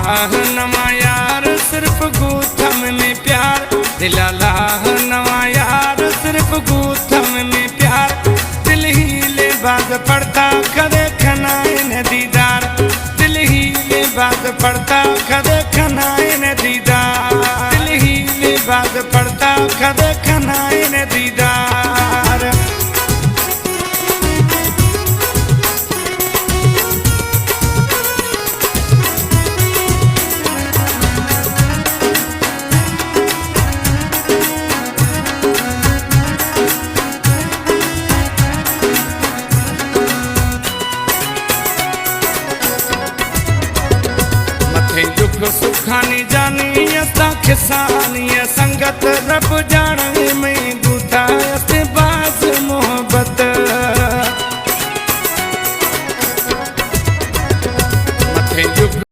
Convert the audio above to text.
लाह नवा यार सिर्फ गूथम में प्यार, दिल लाह नवा यार सिर्फ गूथम में प्यार। दिल ही ले बाज पड़ता कदे खनाए न दीदार, दिल ही ले बाज पड़ता कदे खनाए न दीदार, दिल ही ले बाज पड़ता कदे खनाए न दीदार। दुख सुखानी जानी असा खिसानी संगत रब जाने में दूता।